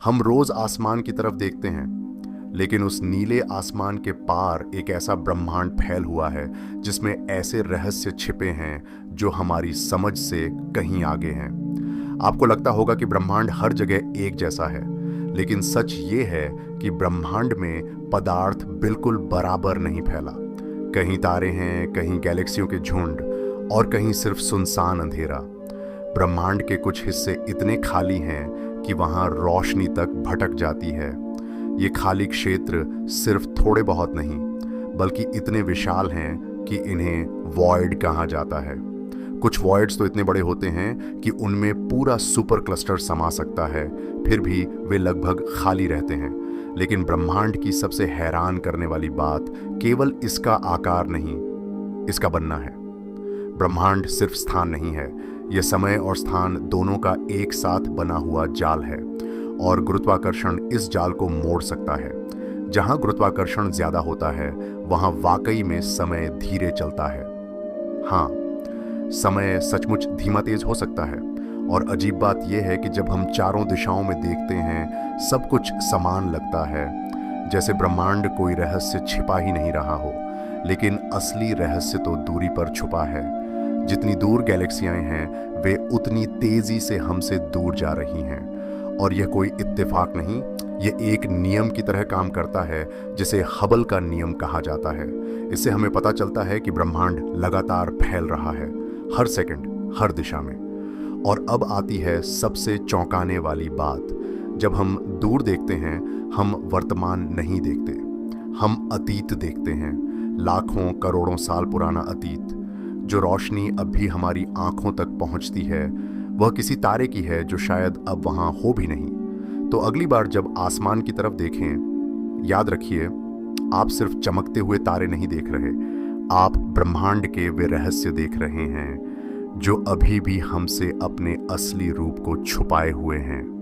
हम रोज आसमान की तरफ देखते हैं, लेकिन उस नीले आसमान के पार एक ऐसा ब्रह्मांड फैल हुआ है जिसमें ऐसे रहस्य छिपे हैं जो हमारी समझ से कहीं आगे हैं। आपको लगता होगा कि ब्रह्मांड हर जगह एक जैसा है, लेकिन सच ये है कि ब्रह्मांड में पदार्थ बिल्कुल बराबर नहीं फैला। कहीं तारे हैं, कहीं गैलेक्सियों के झुंड, और कहीं सिर्फ सुनसान अंधेरा। ब्रह्मांड के कुछ हिस्से इतने खाली हैं कि वहां रोशनी तक भटक जाती है। ये खाली क्षेत्र सिर्फ थोड़े बहुत नहीं, बल्कि इतने विशाल हैं कि इन्हें वॉइड कहा जाता है। कुछ वॉइड्स तो इतने बड़े होते हैं कि उनमें पूरा सुपर क्लस्टर समा सकता है, फिर भी वे लगभग खाली रहते हैं। लेकिन ब्रह्मांड की सबसे हैरान करने वाली बात केवल इसका आकार नहीं, इसका बनना है। ब्रह्मांड सिर्फ स्थान नहीं है, यह समय और स्थान दोनों का एक साथ बना हुआ जाल है, और गुरुत्वाकर्षण इस जाल को मोड़ सकता है। जहां गुरुत्वाकर्षण ज्यादा होता है वहां वाकई में समय धीरे चलता है। हाँ, समय सचमुच धीमा तेज हो सकता है, और अजीब बात यह है कि जब हम चारों दिशाओं में देखते हैं सब कुछ समान लगता है, जैसे ब्रह्मांड कोई रहस्य छिपा ही नहीं रहा हो। लेकिन असली रहस्य तो दूरी पर छुपा है। जितनी दूर गैलेक्सियां हैं वे उतनी तेजी से हमसे दूर जा रही हैं, और यह कोई इत्तेफाक नहीं, यह एक नियम की तरह काम करता है जिसे हबल का नियम कहा जाता है। इससे हमें पता चलता है कि ब्रह्मांड लगातार फैल रहा है, हर सेकंड, हर दिशा में। और अब आती है सबसे चौंकाने वाली बात। जब हम दूर देखते हैं हम वर्तमान नहीं देखते, हम अतीत देखते हैं। लाखों करोड़ों साल पुराना अतीत। जो रोशनी अब भी हमारी आंखों तक पहुंचती है वह किसी तारे की है जो शायद अब वहां हो भी नहीं। तो अगली बार जब आसमान की तरफ देखें, याद रखिए आप सिर्फ चमकते हुए तारे नहीं देख रहे, आप ब्रह्मांड के वे रहस्य देख रहे हैं जो अभी भी हमसे अपने असली रूप को छुपाए हुए हैं।